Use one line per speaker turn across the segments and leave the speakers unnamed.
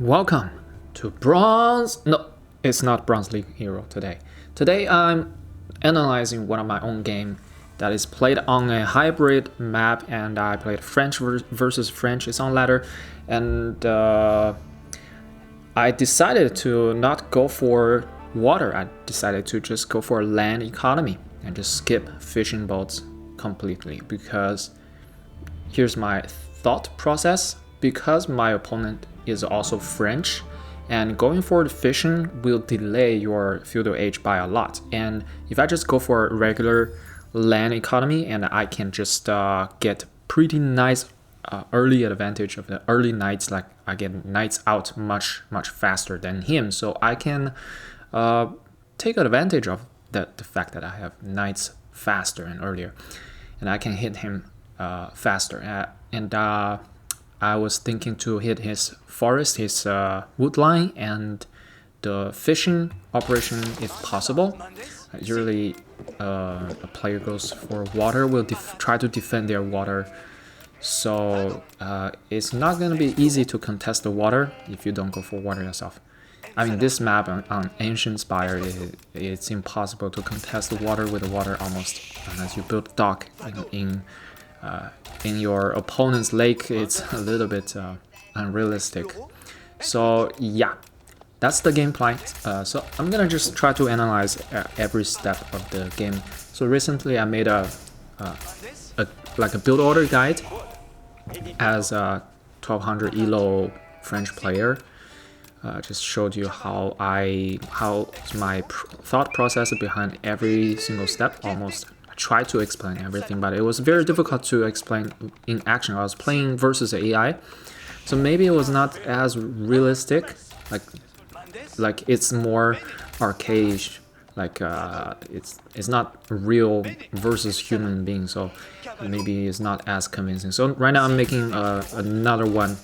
Welcome to Bronze. No, it's not Bronze League Hero today. Today I'm analyzing one of my own game that is played on a hybrid map, and I played French versus French. It's on ladder, and I decided to not go for water. I decided to just go for land economy and just skip fishing boats completely, because here's my thought process. Because my opponent is also French, and going for the fishing will delay your feudal age by a lot. And if I just go for regular land economy, and I can just get pretty nice early advantage of the early knights, like I get knights out much faster than him, so I can take advantage of the fact that I have knights faster and earlier, and I can hit him faster. I was thinking to hit his forest, his wood line, and the fishing operation if possible. Usually a player goes for water, will try to defend their water. So it's not going to be easy to contest the water if you don't go for water yourself. I mean, this map on Ancient Spire, it's impossible to contest the water with the water almost, unless you build dock in your opponent's lake. It's a little bit unrealistic. So yeah, that's the game plan. So I'm gonna just try to analyze every step of the game. So recently I made a build order guide as a 1200 ELO French player. Just showed you how my thought process behind every single step. Almost tried to explain everything, but it was very difficult to explain in action. I was playing versus AI, so maybe it was not as realistic. Like it's more arcade. Like it's not real versus human being, so maybe it's not as convincing. So right now I'm making another one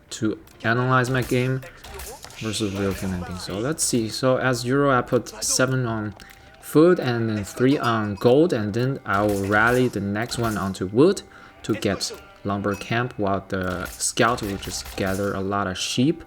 to analyze my game versus real human beings. So let's see. So as Euro, I put 7 on food and then 3 on gold, and then I will rally the next one onto wood to get lumber camp, while the scout will just gather a lot of sheep.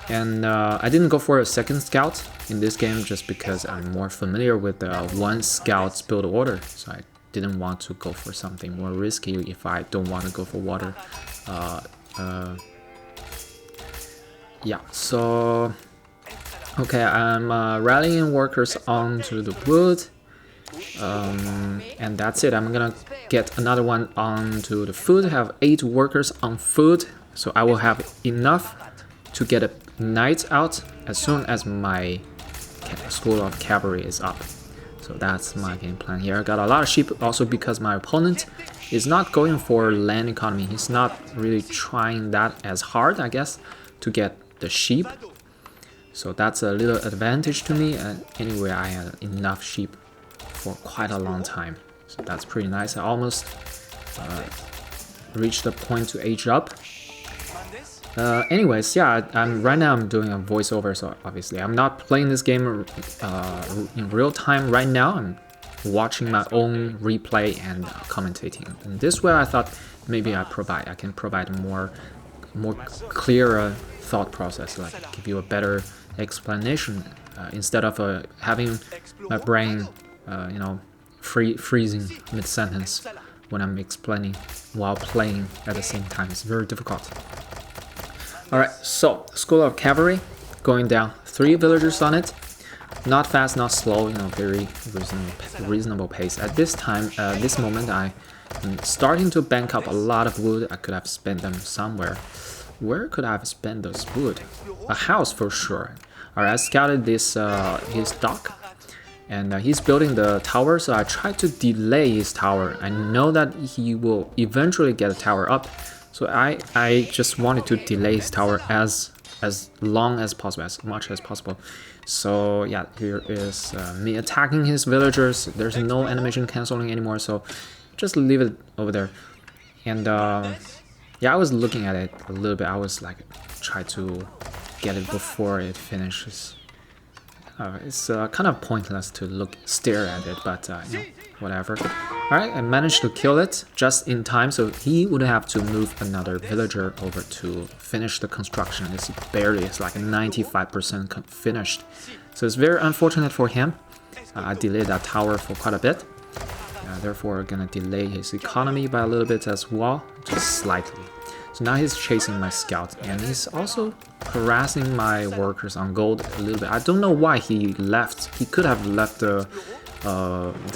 And I didn't go for a second scout in this game just because I'm more familiar with the one scout's build order, so I didn't want to go for something more risky if I don't want to go for water. Yeah, so okay, I'm rallying workers onto the wood, and that's it. I'm gonna get another one onto the food. I have 8 workers on food, so I will have enough to get a knight out as soon as my school of cavalry is up. So that's my game plan here. I got a lot of sheep also because my opponent is not going for land economy. He's not really trying that as hard, I guess, to get the sheep. So that's a little advantage to me. And anyway, I had enough sheep for quite a long time, so that's pretty nice. I almost reached the point to age up. Anyways, yeah, right now I'm doing a voiceover, so obviously I'm not playing this game in real time right now. I'm watching my own replay and commentating. And this way, I thought maybe I can provide more clearer thought process, like give you a better explanation instead of having my brain, freezing mid-sentence when I'm explaining while playing at the same time. It's very difficult. Alright, so School of Cavalry, going down, 3 villagers on it. Not fast, not slow, very reasonable pace. At this time, this moment, I am starting to bank up a lot of wood. I could have spent them somewhere. Where could I have spent those wood? A house for sure. Alright, I scouted this his dock, and he's building the tower, so I tried to delay his tower. I know that he will eventually get a tower up, so I just wanted to delay his tower as long as possible, as much as possible. So yeah, here is me attacking his villagers. There's no animation canceling anymore, so just leave it over there. And yeah, I was looking at it a little bit. I was like, try to get it before it finishes. It's kind of pointless to stare at it, but whatever. Alright, I managed to kill it just in time, so he would have to move another villager over to finish the construction. It's barely, it's like 95% finished. So it's very unfortunate for him. I delayed that tower for quite a bit. Therefore, gonna delay his economy by a little bit as well, just slightly. So now he's chasing my scout, and he's also harassing my workers on gold a little bit. I don't know why he left. He could have left the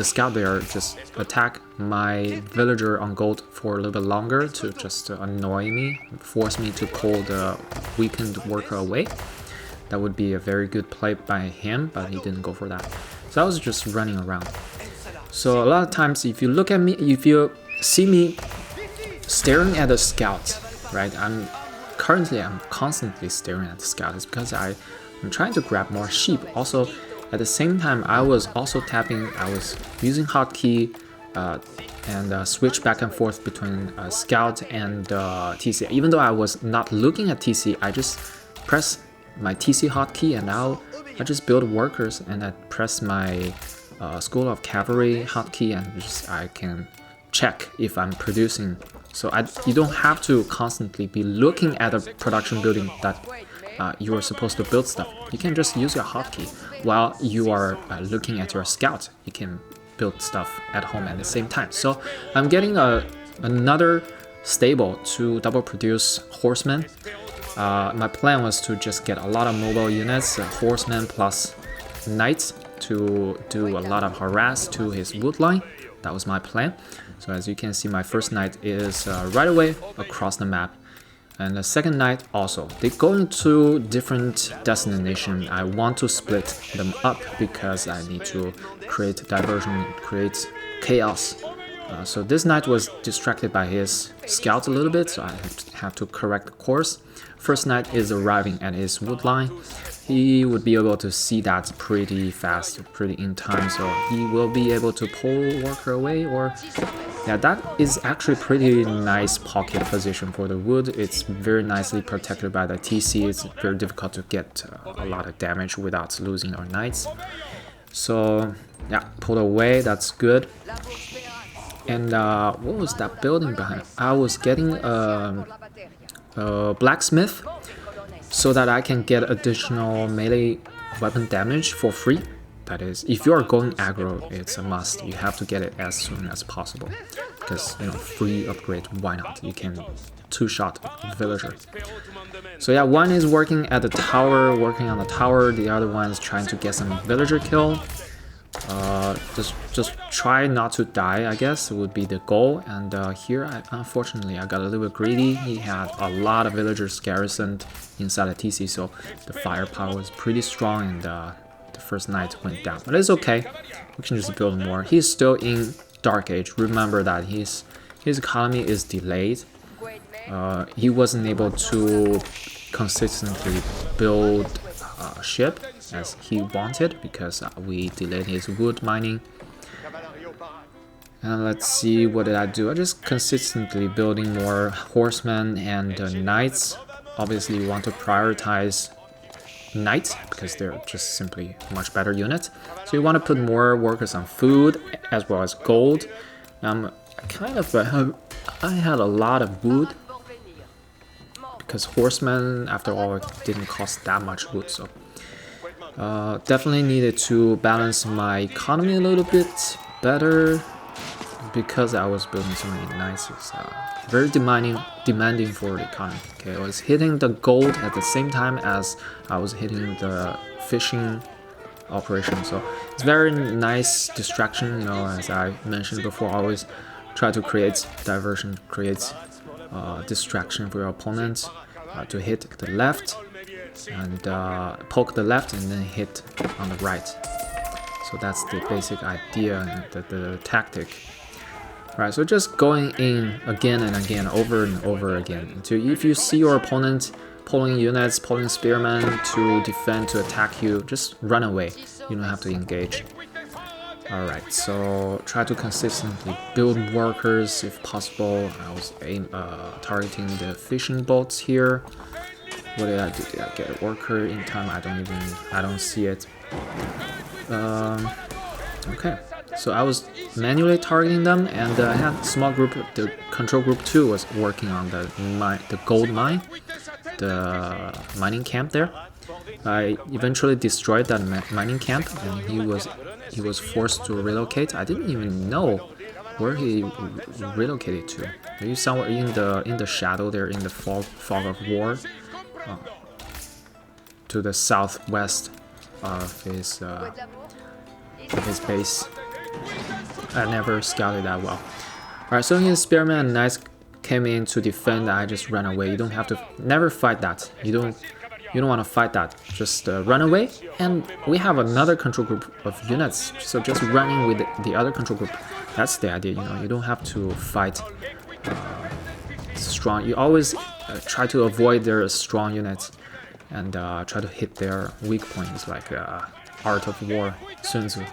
scout there, just attack my villager on gold for a little bit longer to just annoy me, force me to pull the weakened worker away. That would be a very good play by him, but he didn't go for that. So I was just running around. So a lot of times, if you look at me, if you see me staring at the scout, right? I'm constantly staring at the scout. It's because I'm trying to grab more sheep. Also, at the same time, I was also tapping. I was using hotkey and switch back and forth between scout and TC. Even though I was not looking at TC, I just press my TC hotkey, and now I just build workers, and I press my School of Cavalry hotkey, and I can check if I'm producing. So you don't have to constantly be looking at a production building that you are supposed to build stuff. You can just use your hotkey while you are looking at your scout. You can build stuff at home at the same time. So I'm getting another stable to double produce horsemen. My plan was to just get a lot of mobile units, horsemen plus knights, to do a lot of harass to his wood line. That was my plan. So as you can see, my first knight is right away across the map, and the second knight also. They go into different destinations. I want to split them up because I need to create diversion, create chaos. So this knight was distracted by his scout a little bit, so I have to correct the course. First knight is arriving at his wood line. He would be able to see that pretty fast, pretty in time, so he will be able to pull worker away, or yeah, that is actually pretty nice pocket position for the wood. It's very nicely protected by the TC. It's very difficult to get a lot of damage without losing our knights. So yeah, pulled away, that's good. And what was that building behind? I was getting a blacksmith so that I can get additional melee weapon damage for free. That is, if you are going aggro, it's a must. You have to get it as soon as possible because, you know, free upgrade, why not? You can two-shot villager. So yeah, one is working at the tower, working on the tower. The other one is trying to get some villager kill. Just try not to die, I guess, would be the goal. And here, unfortunately, I got a little bit greedy. He had a lot of villagers garrisoned inside the TC, so the firepower was pretty strong, and the first knight went down. But it's okay, we can just build more. He's still in Dark Age. Remember that his economy is delayed. He wasn't able to consistently build a ship as he wanted because we delayed his wood mining. And let's see, what did I do? I just consistently building more horsemen and knights. Obviously, you want to prioritize knights because they're just simply much better units. So you want to put more workers on food as well as gold. I had a lot of wood because horsemen, after all, it didn't cost that much wood. So definitely needed to balance my economy a little bit better because I was building so many knights. It's very demanding for the economy. Okay, I was hitting the gold at the same time as I was hitting the fishing operation. So it's very nice distraction. You know, as I mentioned before, always try to create diversion, create distraction for your opponents to hit the left and poke the left and then hit on the right. So that's the basic idea and the tactic. Right, so just going in again and again, over and over again. So if you see your opponent pulling units, pulling spearmen to defend, to attack you, just run away. You don't have to engage. Alright, so try to consistently build workers if possible. I was targeting the fishing boats here. What did I do? Did I get a worker in time? I don't see it. Okay, So I was manually targeting them, and I had a small group. The control group 2 was working on the gold mine, the mining camp there. I eventually destroyed that mining camp, and he was forced to relocate. I didn't even know where he relocated to. Maybe somewhere in the shadow there, in the fog of war, to the southwest of his base. I never scouted that well. Alright, so his spearmen and knights came in to defend. I just ran away. You don't have to never fight that. You don't want to fight that. Just run away. And we have another control group of units. So just running with the other control group. That's the idea. You know, you don't have to fight strong. You always try to avoid their strong units and try to hit their weak points, like Art of War, Sun Tzu.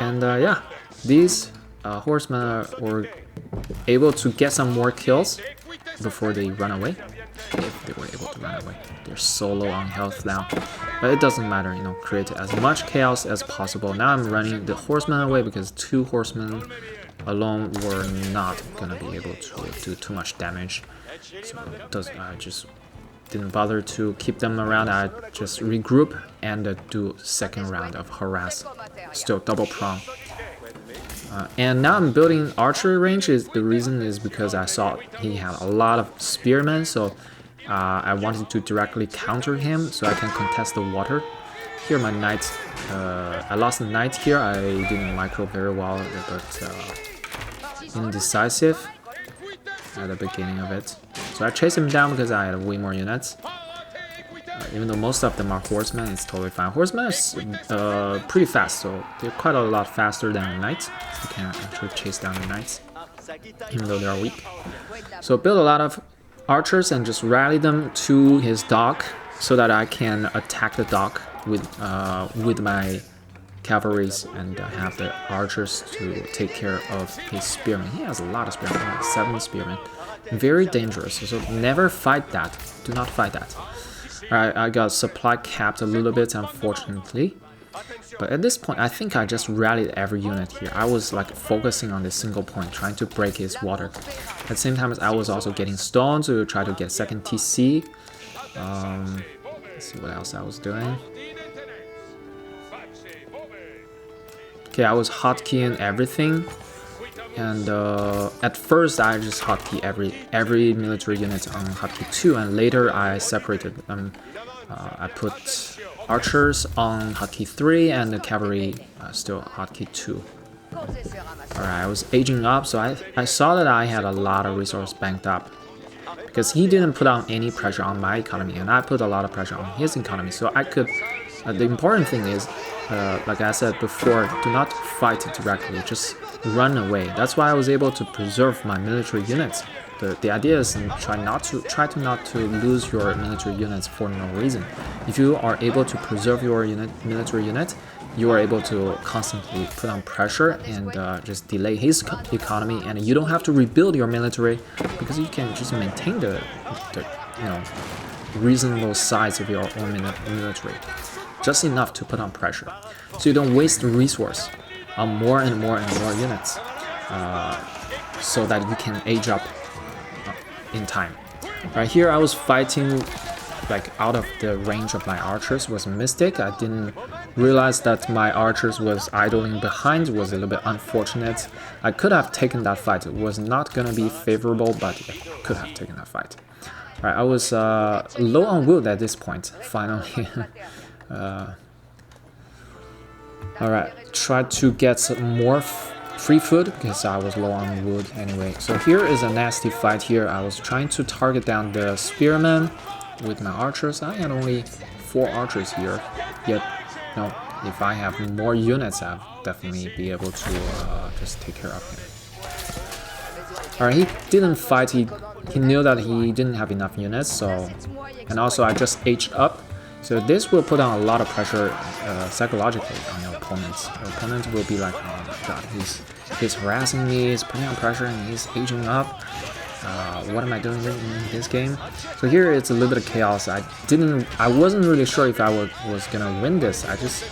And yeah, these horsemen were able to get some more kills before they run away, if they were able to run away. They're so low on health now, but it doesn't matter, you know, create as much chaos as possible. Now I'm running the horsemen away because 2 horsemen alone were not gonna be able to do too much damage. So I just didn't bother to keep them around. I just regroup and do second round of harass. Still double prong. And now I'm building archery range. The reason is because I saw he had a lot of spearmen, so I wanted to directly counter him so I can contest the water. Here my knights, I lost the knight here. I didn't micro very well, but indecisive at the beginning of it. So I chased him down because I had way more units. Even though most of them are horsemen, it's totally fine. Horsemen is pretty fast, so they're quite a lot faster than knights. You can actually chase down the knights, even though they are weak. So build a lot of archers and just rally them to his dock so that I can attack the dock with my cavalries and have the archers to take care of his spearmen. He has a lot of spearmen, 7 spearmen. Very dangerous, so never fight that. Do not fight that. Alright, I got supply capped a little bit, unfortunately. But at this point, I think I just rallied every unit here. I was like focusing on this single point, trying to break his water. At the same time, I was also getting stone to try to get second TC. Let's see what else I was doing. Okay, I was hotkeying everything. And at first I just hotkey every military unit on hotkey 2, and later I separated them. I put archers on hotkey 3 and the cavalry still hotkey 2. Alright, I was aging up, so I saw that I had a lot of resource banked up. Because he didn't put on any pressure on my economy, and I put a lot of pressure on his economy, so I could... the important thing is, like I said before, do not fight directly, just run away. That's why I was able to preserve my military units. The idea is try not to lose your military units for no reason. If you are able to preserve your military unit, you are able to constantly put on pressure and just delay his economy, and you don't have to rebuild your military because you can just maintain the reasonable size of your own military, just enough to put on pressure, so you don't waste resource on more and more units, so that you can age up in time. Right here, I was fighting like out of the range of my archers. Was a mistake. I didn't realize that my archers was idling behind. It was a little bit unfortunate. I could have taken that fight. It was not gonna be favorable, but I could have taken that fight. Right, I was low on wood at this point. Finally. Alright, try to get some more free food because I was low on wood anyway. So here is a nasty fight here. I was trying to target down the spearmen with my archers. I had only 4 archers here, yet no, if I have more units, I'll definitely be able to just take care of him. Alright, he didn't fight. He knew that he didn't have enough units, so, and also I just aged up. So this will put on a lot of pressure psychologically on your opponents. Your opponent will be like, oh my god, he's harassing me, he's putting on pressure, and he's aging up. What am I doing in this game? So here it's a little bit of chaos. I wasn't really sure if I was gonna win this. I just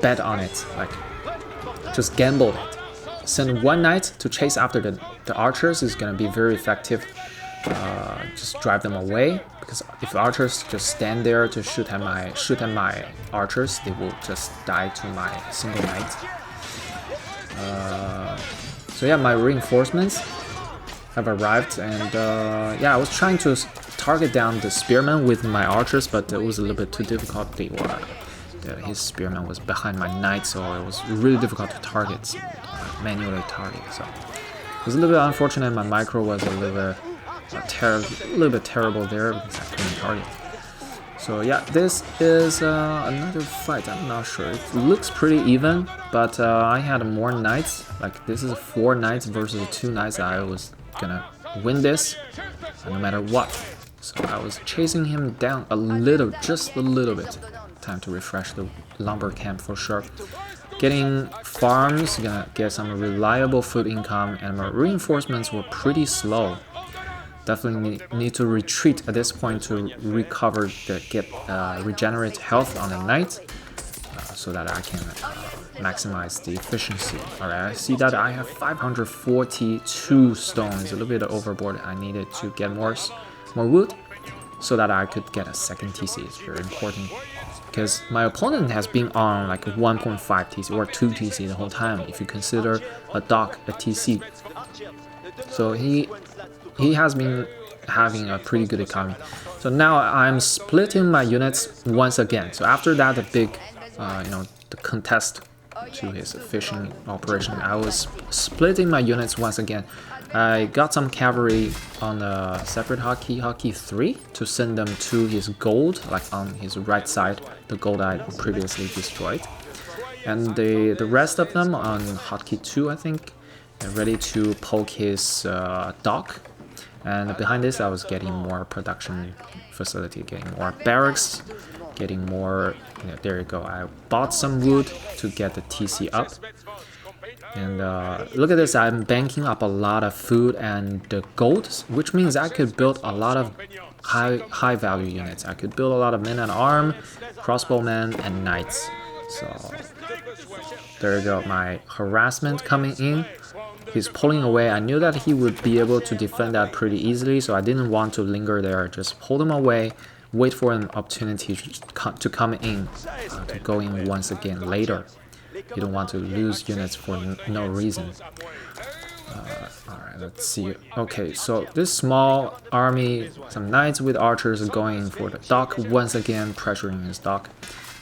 bet on it, like just gambled it. Send one knight to chase after the archers is gonna be very effective. Just drive them away, because if archers just stand there to shoot at my archers, they will just die to my single knight. So yeah, my reinforcements have arrived, and yeah, I was trying to target down the spearman with my archers, but it was a little bit too difficult. His spearman was behind my knight, so it was really difficult to target, manually target. So it was a little bit unfortunate. My micro was a little bit terrible there because I couldn't target. So yeah, this is another fight. I'm not sure. It looks pretty even, but I had more knights. Like this is 4 knights versus 2 knights. I was gonna win this no matter what. So I was chasing him down just a little bit. Time to refresh the lumber camp for sure. Getting farms, gonna get some reliable food income, and my reinforcements were pretty slow. Definitely need to retreat at this point to recover, regenerate health on the knight, so that I can maximize the efficiency. Alright, I see that I have 542 stones, a little bit overboard. I needed to get more wood so that I could get a second TC. It's very important because my opponent has been on like 1.5 TC or 2 TC the whole time if you consider a dock a TC. So he has been having a pretty good economy. So now I'm splitting my units once again. So after that, the big, the contest to his fishing operation, I was splitting my units once again. I got some cavalry on the separate hotkey 3 to send them to his gold, like on his right side, the gold I previously destroyed. And the rest of them on hotkey 2, I think, ready to poke his dock. And behind this, I was getting more production facility, getting more barracks, getting more, there you go. I bought some wood to get the TC up. And look at this, I'm banking up a lot of food and gold, which means I could build a lot of high value units. I could build a lot of men at arm, crossbowmen, and knights. So there you go, my harassment coming in. He's pulling away. I knew that he would be able to defend that pretty easily, so I didn't want to linger there. Just pull him away, wait for an opportunity to come in, to go in once again later. You don't want to lose units for no reason. Alright, let's see. Okay, so this small army, some knights with archers going for the dock once again, pressuring his dock.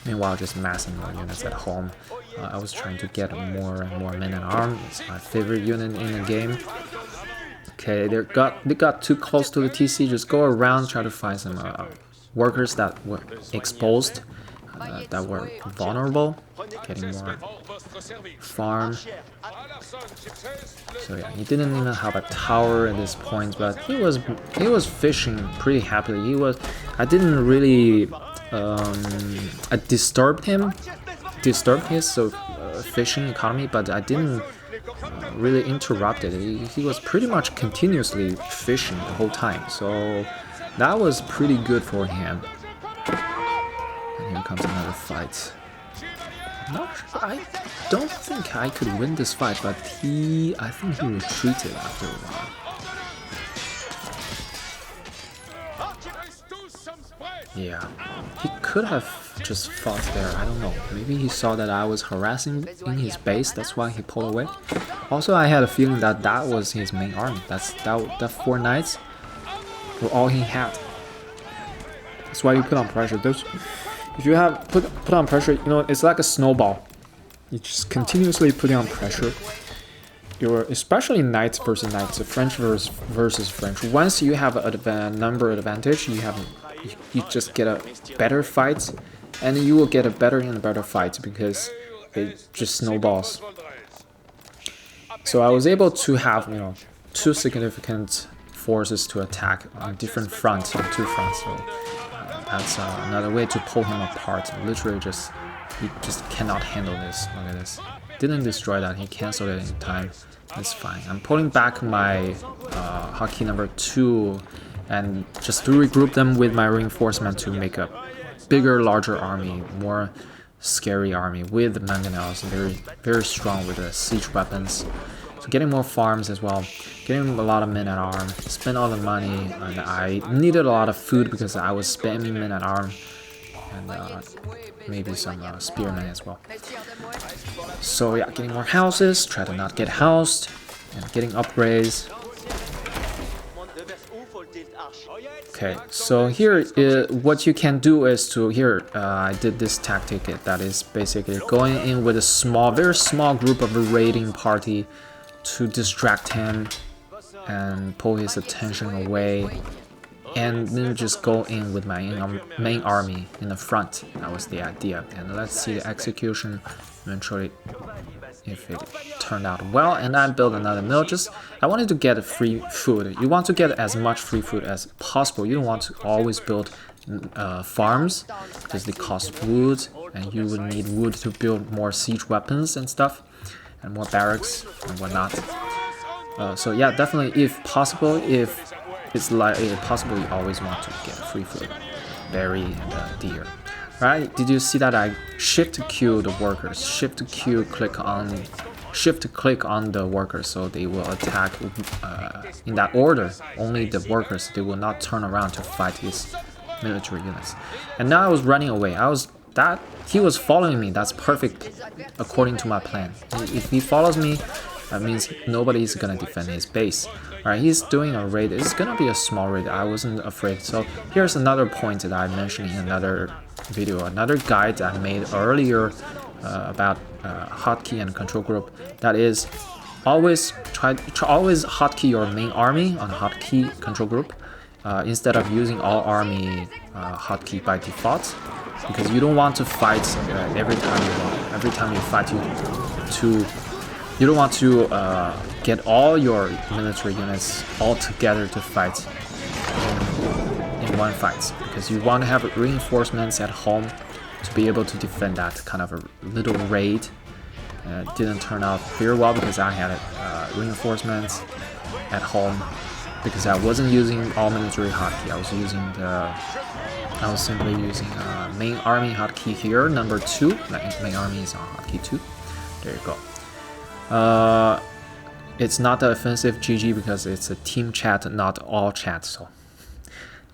Meanwhile, just massing my units at home. I was trying to get more and more men at arms. It's my favorite unit in the game. Okay, they got too close to the TC. Just go around, try to find some workers that were exposed, that were vulnerable. Getting more farm. So yeah, he didn't even have a tower at this point, but he was fishing pretty happily. I didn't really I disturbed his fishing economy, but I didn't really interrupt it. He was pretty much continuously fishing the whole time, so that was pretty good for him. And here comes another fight. I don't think I could win this fight, but I think he retreated after a while. Yeah, he could have just fought there, I don't know. Maybe he saw that I was harassing in his base, that's why he pulled away. Also, I had a feeling that that was his main army. That 4 knights were all he had. That's why you put on pressure. If you have put on pressure, it's like a snowball. You just continuously putting on pressure. Especially knights versus knights, French versus French. Once you have a number advantage, you just get a better fight, and you will get a better and better fight because it just snowballs. So I was able to have 2 significant forces to attack on different fronts, on 2 fronts. So that's another way to pull him apart. Literally, he just cannot handle this. Look at this. Didn't destroy that. He canceled it in time. It's fine. I'm pulling back my hotkey number 2 and just to regroup them with my reinforcement to make a bigger, larger army, more scary army with the mangonels, very strong with the siege weapons. So getting more farms as well, getting a lot of men at arm, spend all the money, and I needed a lot of food because I was spamming men at arm, and maybe some spearmen as well. So yeah, getting more houses, try to not get housed, and getting upgrades. Okay, so here what you can do is to I did this tactic that is basically going in with a very small group of a raiding party to distract him and pull his attention away, and then just go in with my main army in the front. That was the idea, and let's see the execution eventually if it turned out well. And I built another mill. I wanted to get free food. You want to get as much free food as possible. You don't want to always build farms because they cost wood, and you would need wood to build more siege weapons and stuff, and more barracks and whatnot. So yeah, definitely, if possible, if it's possible, you always want to get free food, berry and deer. Right? Did you see that I shift Q the workers? Shift click on the workers, so they will attack in that order. Only the workers. They will not turn around to fight his military units. And now I was running away. He was following me. That's perfect according to my plan. If he follows me, that means nobody's gonna defend his base. Alright, he's doing a raid. It's gonna be a small raid. I wasn't afraid. So here's another point that I mentioned in another video, another guide I made earlier about hotkey and control group. That is, always always hotkey your main army on hotkey control group instead of using all army hotkey by default, because you don't want to fight every time you fight you don't want to get all your military units all together to fight in one fight, because you want to have reinforcements at home to be able to defend that kind of a little raid. It didn't turn out very well because I had reinforcements at home, because I wasn't using all military hotkey. I was simply using main army hotkey here, number 2. Main army is on hotkey 2. There you go. It's not the offensive GG because it's a team chat, not all chat. So,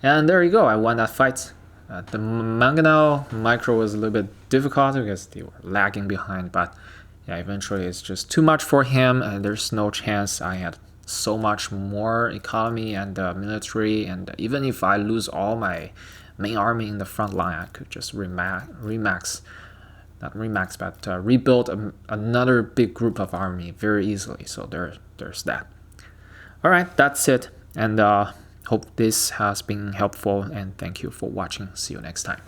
and there you go. I won that fight. The mangonel micro was a little bit difficult because they were lagging behind, but yeah, eventually it's just too much for him, and there's no chance. I had so much more economy and military, and even if I lose all my main army in the front line, I could just rebuild another big group of army very easily. So there's that. All right, that's it, and hope this has been helpful, and thank you for watching. See you next time.